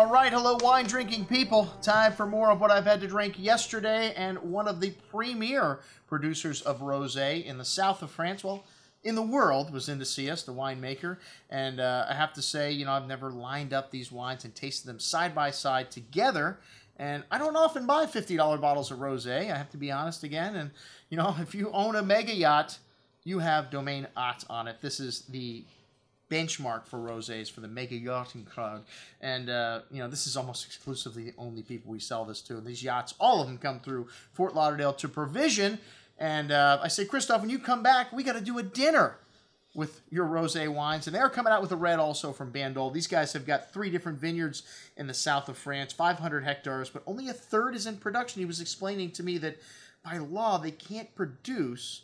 All right, hello wine drinking people. Time for more of what I've had to drink yesterday, and one of the premier producers of rosé in the south of France, well, in the world, was in to see us, the winemaker. And I have to say, you know, I've never lined up these wines and tasted them side by side together. And I don't often buy $50 bottles of rosé, I have to be honest again. And, you know, if you own a mega yacht, you have Domaine Ott on it. This is the benchmark for rosés for the mega yachting crowd. And, you know, this is almost exclusively the only people we sell this to. And these yachts, all of them come through Fort Lauderdale to Provision. And I say, Christophe, when you come back, we got to do a dinner with your rosé wines. And they're coming out with a red also from Bandol. These guys have got 3 different vineyards in the south of France, 500 hectares, but only a third is in production. He was explaining to me that by law, they can't produce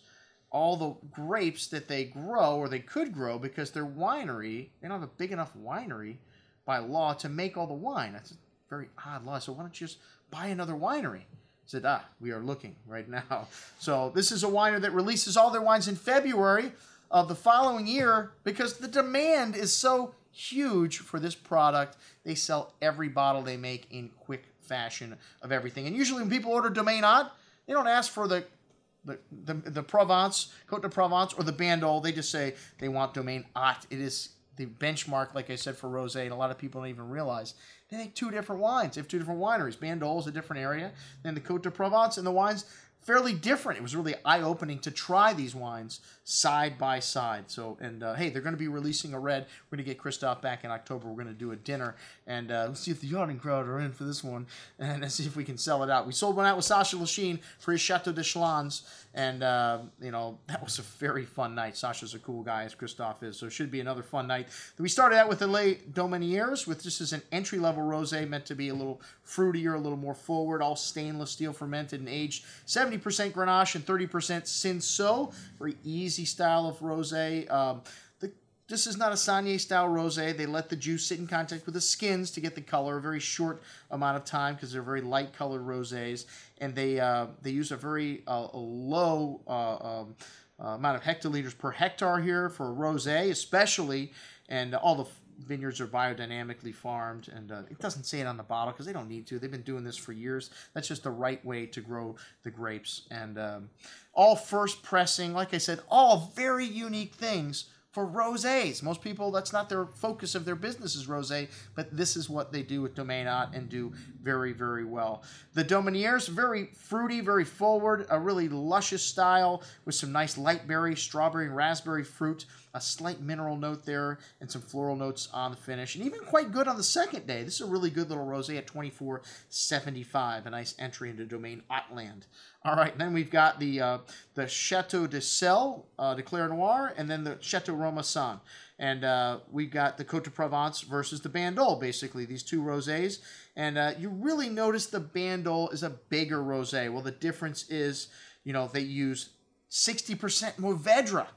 all the grapes that they grow, or they could grow, because their winery, they don't have a big enough winery by law to make all the wine. That's a very odd law. So why don't you just buy another winery? I said, we are looking right now. So this is a winery that releases all their wines in February of the following year, because the demand is so huge for this product. They sell every bottle they make in quick fashion of everything. And usually when people order Domaine Ott, they don't ask for the Provence, Cotes De Provence, or the Bandol. They just say they want Domaine Ott. It is the benchmark, like I said, for rosé, and a lot of people don't even realize they make 2 different wines. They have 2 different wineries. Bandol is a different area than the Cotes De Provence, and the wines fairly different. It was really eye-opening to try these wines side by side. So, and hey, they're going to be releasing a red. We're going to get Christophe back in October. We're going to do a dinner, and let's see if the yachting crowd are in for this one, and let's see if we can sell it out. We sold one out with Sasha Lachine for his Chateau de Chalons, and you know, that was a very fun night. Sasha's a cool guy, as Christophe is, so it should be another fun night. We started out with the Les Domaniers, with just as an entry-level rosé, meant to be a little fruitier, a little more forward, all stainless steel fermented and aged. 70% Grenache and 30% Cinsualt. Very easy style of rosé. This is not a Saunier style rosé. They let the juice sit in contact with the skins to get the color, a very short amount of time, because they're very light colored rosés, and they use a very low amount of hectoliters per hectare here for a rosé, especially, and all the vineyards are biodynamically farmed, and it doesn't say it on the bottle because they don't need to. They've been doing this for years. That's just the right way to grow the grapes. And all first pressing, like I said, all very unique things for rosés. Most people, that's not their focus of their business is rosé, but this is what they do with Domaine Ott and do very, very well. The Domaniers, very fruity, very forward, a really luscious style with some nice light berry, strawberry, and raspberry fruit, a slight mineral note there, and some floral notes on the finish, and even quite good on the second day. This is a really good little rosé at $24.75, a nice entry into Domaine Ott land. All right, then we've got the Chateau de Selle, de Clair Noir, and then the Chateau Romassan. And we've got the Cotes De Provence versus the Bandol, basically, these 2 rosés. And you really notice the Bandol is a bigger rosé. Well, the difference is, you know, they use 60% Mourvedre,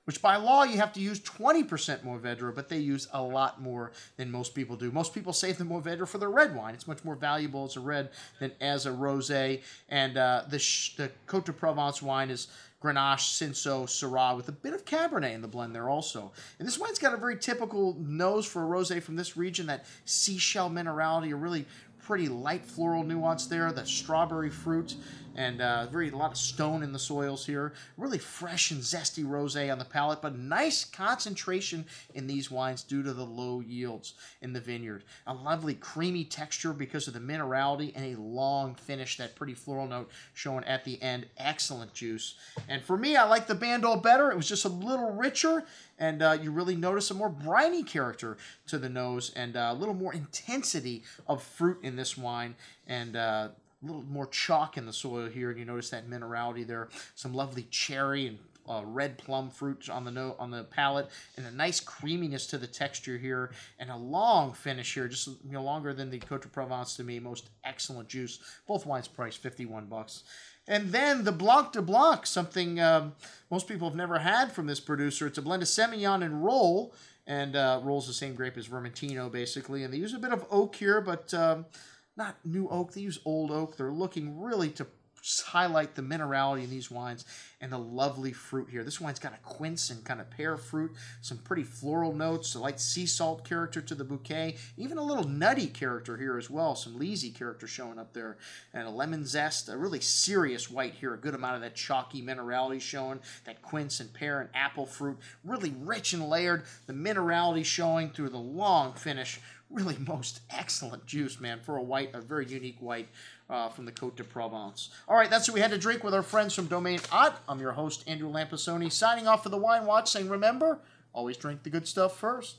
which by law you have to use 20% Mourvedre, but they use a lot more than most people do. Most people save the Mourvedre for their red wine. It's much more valuable as a red than as a rosé. And the Cotes De Provence wine is Grenache, Cinsault, Syrah, with a bit of Cabernet in the blend there also. And this wine's got a very typical nose for a rosé from this region, that seashell minerality, a really pretty light floral nuance there, the strawberry fruit, and a lot of stone in the soils here. Really fresh and zesty rosé on the palate, but nice concentration in these wines due to the low yields in the vineyard. A lovely creamy texture because of the minerality, and a long finish, that pretty floral note showing at the end. Excellent juice. And for me, I like the Bandol better. It was just a little richer, and you really notice a more briny character to the nose, and a little more intensity of fruit in this wine, and a little more chalk in the soil here, and you notice that minerality there. Some lovely cherry and red plum fruit on the palate, and a nice creaminess to the texture here, and a long finish here, just longer than the Cotes De Provence to me. Most excellent juice. Both wines priced $51. And then the Blanc de Blanc, something most people have never had from this producer. It's a blend of Semillon and Rolle, and Rolle's the same grape as Vermentino, basically. And they use a bit of oak here, but not new oak. They use old oak. They're looking really to just highlight the minerality in these wines and the lovely fruit here. This wine's got a quince and kind of pear fruit, some pretty floral notes, a light sea salt character to the bouquet, even a little nutty character here as well, some leesy character showing up there, and a lemon zest, a really serious white here, a good amount of that chalky minerality showing, that quince and pear and apple fruit, really rich and layered, the minerality showing through the long finish. Really most excellent juice, man, for a white, a very unique white from the Cotes De Provence. All right, that's what we had to drink with our friends from Domaine Ott. I'm your host, Andrew Lampasoni, signing off for the Wine Watch, saying remember, always drink the good stuff first.